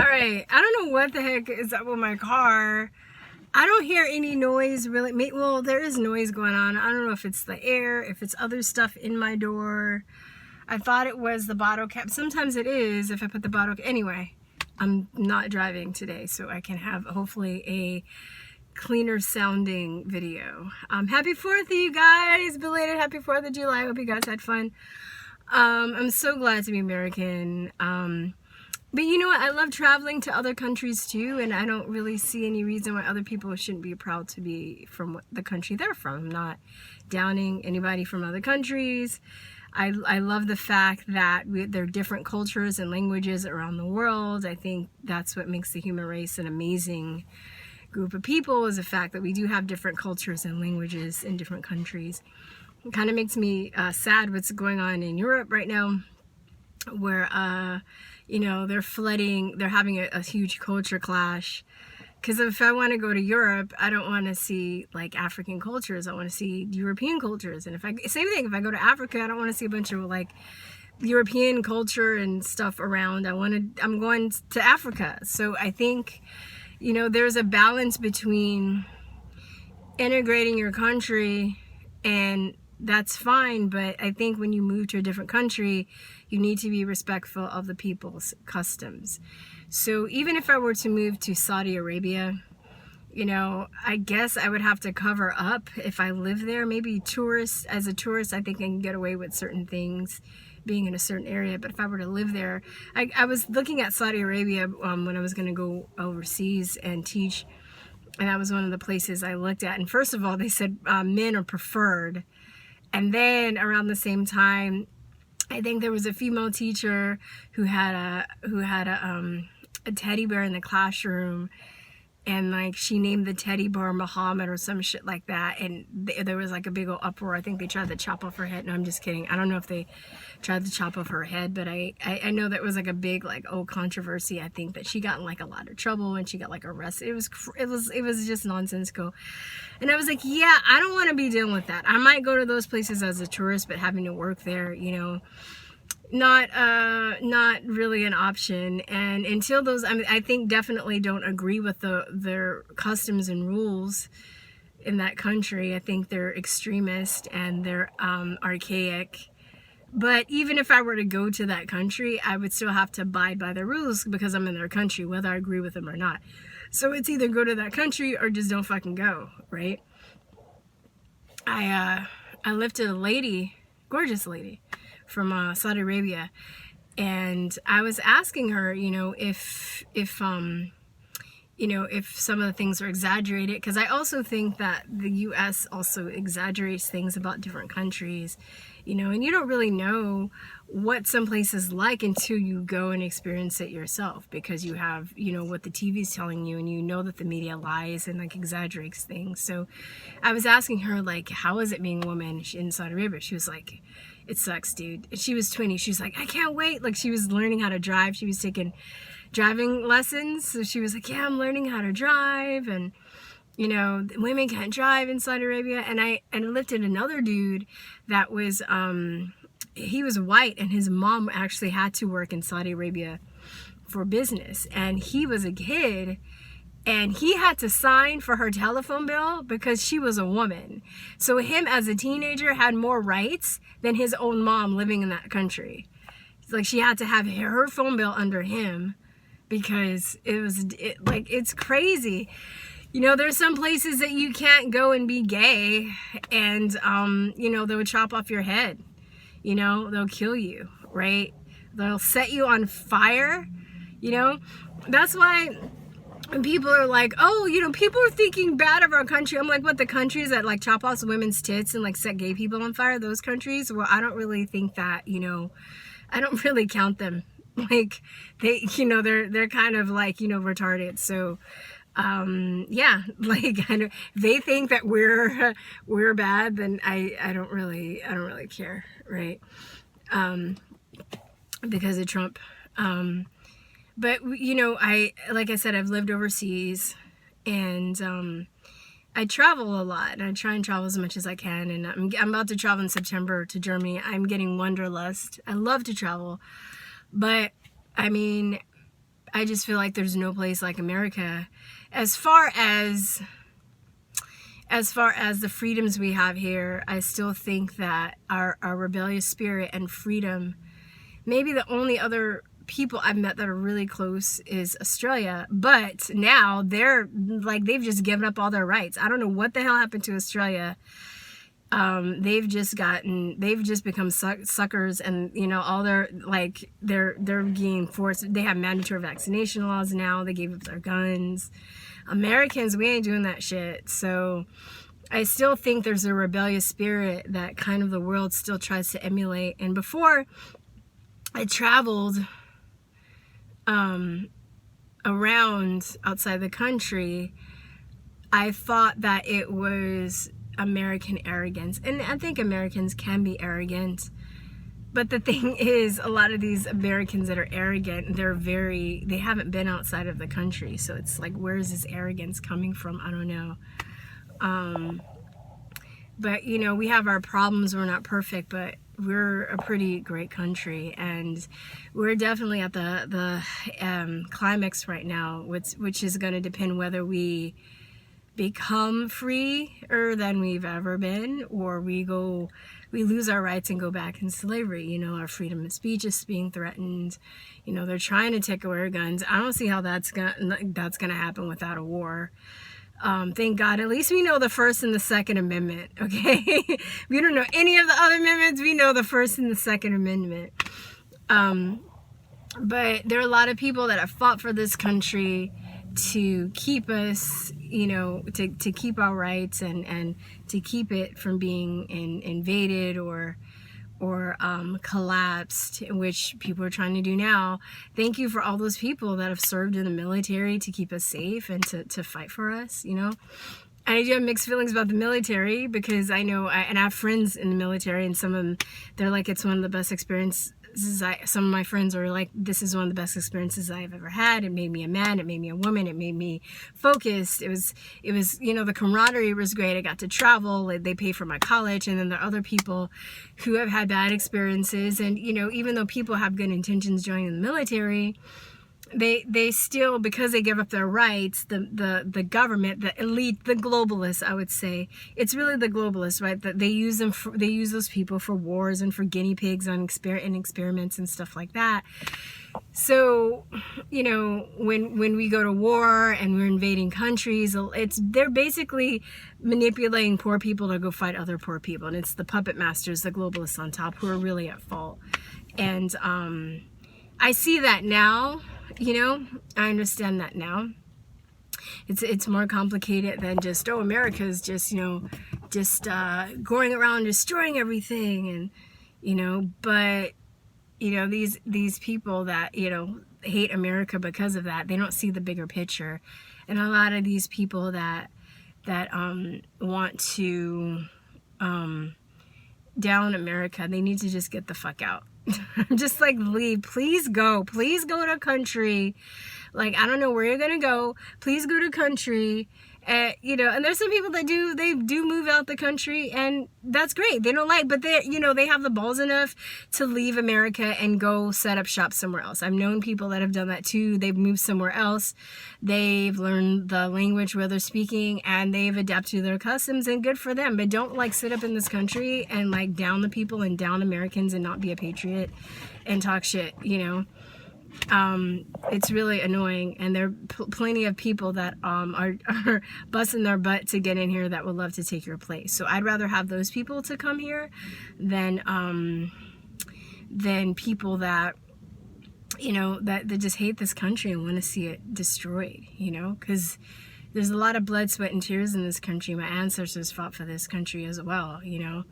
Alright, I don't know what the heck is up with my car. I don't hear any noise really. Well, there is noise going on. I don't know if it's the air, if it's other stuff in my door. I thought it was the bottle cap. Sometimes it is if I put the bottle cap. Anyway, I'm not driving today, so I can have hopefully a cleaner sounding video. Happy 4th, you guys. Belated happy 4th of July. I hope you guys had fun. I'm so glad to be American. But you know what? I love traveling to other countries too, and I don't really see any reason why other people shouldn't be proud to be from the country they're from. I'm not downing anybody from other countries. I love the fact that there are different cultures and languages around the world. I think that's what makes the human race an amazing group of people, is the fact that we do have different cultures and languages in different countries. It kind of makes me sad what's going on in Europe right now, where you know, they're having a huge culture clash. Because if I want to go to Europe, I don't want to see like African cultures. I want to see European cultures. And same thing, if I go to Africa, I don't want to see a bunch of like European culture and stuff around. I'm going to Africa. So I think, you know, there's a balance between integrating your country, and that's fine, but I think when you move to a different country, you need to be respectful of the people's customs. So even if I were to move to Saudi Arabia, you know, I guess I would have to cover up if I live there. Maybe as a tourist, I think I can get away with certain things being in a certain area. But if I were to live there, I was looking at Saudi Arabia when I was going to go overseas and teach. And that was one of the places I looked at. And first of all, they said men are preferred. And then around the same time, I think there was a female teacher who had a teddy bear in the classroom, and like she named the teddy bear Muhammad or some shit like that, and there was like a big old uproar. I think they tried to chop off her head. No, I'm just kidding. I don't know if they tried to chop off her head, but I know that was like a big like controversy. I think that she got in like a lot of trouble and she got like arrested. It was just nonsensical. And I was like, yeah, I don't want to be dealing with that. I might go to those places as a tourist, but having to work there, you know, not really an option. And until those, I think definitely don't agree with their customs and rules in that country. I think they're extremist and they're archaic. But even if I were to go to that country, I would still have to abide by their rules because I'm in their country, whether I agree with them or not. So it's either go to that country or just don't fucking go, right? I lifted a lady, gorgeous lady, from Saudi Arabia, and I was asking her, you know, if you know, if some of the things are exaggerated, because I also think that the U.S. also exaggerates things about different countries, you know, and you don't really know what some place is like until you go and experience it yourself, because you have, you know, what the TV is telling you, and you know that the media lies and like exaggerates things. So I was asking her, like, how is it being a woman in Saudi Arabia? She was like, it sucks, dude. And she was 20. She was like, I can't wait. Like, she was learning how to drive. She was taking driving lessons. So she was like, yeah, I'm learning how to drive. And, you know, women can't drive in Saudi Arabia. And I lifted another dude that was, he was white, and his mom actually had to work in Saudi Arabia for business. And he was a kid, and he had to sign for her telephone bill because she was a woman. So him as a teenager had more rights than his own mom living in that country. It's like she had to have her phone bill under him because it's crazy. You know, there's some places that you can't go and be gay, and you know, they'll chop off your head. You know, they'll kill you, right? They'll set you on fire, you know? That's why when people are like, oh, you know, people are thinking bad of our country. I'm like, what, the countries that like chop off women's tits and like set gay people on fire, those countries? Well, I don't really think that, you know, I don't really count them. Like, they, you know, they're kind of like, you know, retarded. So, yeah, like, I know they think that we're bad, then I don't really care, right? Because of Trump. But you know, like I said, I've lived overseas, and I travel a lot, and I try and travel as much as I can. And I'm about to travel in September to Germany. I'm getting wanderlust. I love to travel, but I mean, I just feel like there's no place like America as far as the freedoms we have here. I still think that our rebellious spirit and freedom, maybe the only other people I've met that are really close is Australia, but now they're like, they've just given up all their rights. I don't know what the hell happened to Australia. They've just become suckers, and you know, all their, like, they're being forced. They have mandatory vaccination laws now. They gave up their guns. Americans, we ain't doing that shit. So I still think there's a rebellious spirit that kind of the world still tries to emulate. And before I traveled around outside the country, I thought that it was American arrogance. And I think Americans can be arrogant. But the thing is, a lot of these Americans that are arrogant, they haven't been outside of the country. So it's like, where is this arrogance coming from? I don't know. But, you know, we have our problems. We're not perfect, but we're a pretty great country. And we're definitely at the climax right now, which is going to depend whether we become freer than we've ever been, or we lose our rights and go back in slavery. You know, our freedom of speech is being threatened. You know, they're trying to take away our guns. I don't see how that's gonna happen without a war. Thank God, at least we know the First and the Second Amendment, okay? We don't know any of the other amendments. We know the First and the Second Amendment. But there are a lot of people that have fought for this country to keep us, you know, to keep our rights and to keep it from being invaded or collapsed, which people are trying to do now. Thank you for all those people that have served in the military to keep us safe and to fight for us, you know. And I do have mixed feelings about the military, because I know, and I have friends in the military, and some of them, they're like, it's one of the best experiences. Some of my friends are like, this is one of the best experiences I've ever had. It made me a man. It made me a woman. It made me focused. It was, you know, the camaraderie was great. I got to travel. They paid for my college. And then there are other people who have had bad experiences. And, you know, even though people have good intentions joining the military, they still, because they give up their rights, the government, the elite, the globalists, I would say, it's really the globalists, right? That they use those people for wars and for guinea pigs on experiments and stuff like that. So, you know, when we go to war and we're invading countries, they're basically manipulating poor people to go fight other poor people, and it's the puppet masters, the globalists on top, who are really at fault. And I see that now. You know, I understand that now. It's more complicated than just, oh, America's just, you know, just going around destroying everything, and, you know, but, you know, these people that, you know, hate America because of that, they don't see the bigger picture. And a lot of these people that want to down America, they need to just get the fuck out. Just like, leave. Please go to a country, like, I don't know where you're gonna go, please go to a country. You know, and there's some people that do move out the country, and that's great. They don't like, but they, you know, they have the balls enough to leave America and go set up shop somewhere else. I've known people that have done that too. They've moved somewhere else. They've learned the language where they're speaking, and they've adapted to their customs, and good for them. But don't, like, sit up in this country and, like, down the people and down Americans and not be a patriot and talk shit, you know. It's really annoying, and there are plenty of people that are busting their butt to get in here that would love to take your place. So I'd rather have those people to come here than people that, you know, that just hate this country and want to see it destroyed, you know, because there's a lot of blood, sweat, and tears in this country. My ancestors fought for this country as well, you know,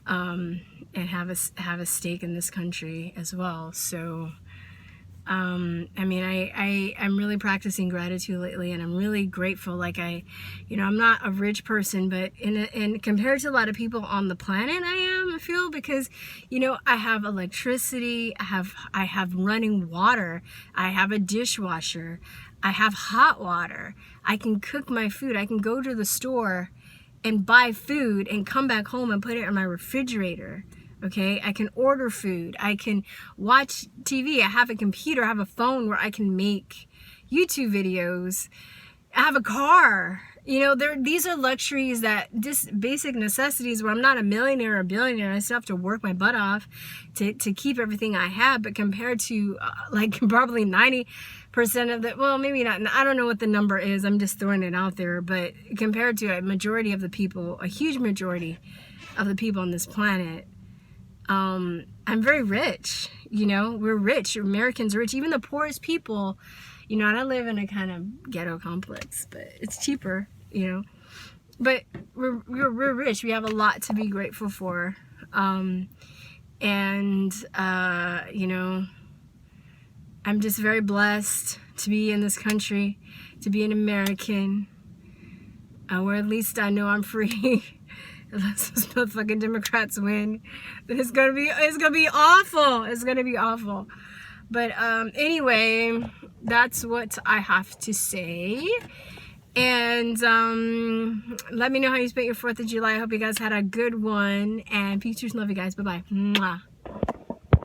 and have a stake in this country as well. So I mean, I'm really practicing gratitude lately, and I'm really grateful. Like, you know, I'm not a rich person, but in compared to a lot of people on the planet, I feel, because, you know, I have electricity, I have running water, I have a dishwasher, I have hot water, I can cook my food, I can go to the store and buy food and come back home and put it in my refrigerator. Okay, I can order food. I can watch TV. I have a computer. I have a phone where I can make YouTube videos. I have a car. You know, these are luxuries that just basic necessities where I'm not a millionaire or a billionaire. I still have to work my butt off to keep everything I have. But compared to like probably 90% of the, well, maybe not, I don't know what the number is. I'm just throwing it out there. But compared to a majority of the people, a huge majority of the people on this planet, I'm very rich. You know, we're rich. Americans are rich. Even the poorest people, you know, and I live in a kind of ghetto complex, but it's cheaper, you know. But we're rich. We have a lot to be grateful for. You know, I'm just very blessed to be in this country, to be an American, where at least I know I'm free. Unless those motherfucking Democrats win, then it's gonna be awful. It's gonna be awful. But anyway, that's what I have to say. And let me know how you spent your 4th of July. I hope you guys had a good one. And peace, truth, love you guys. Bye-bye. Mwah.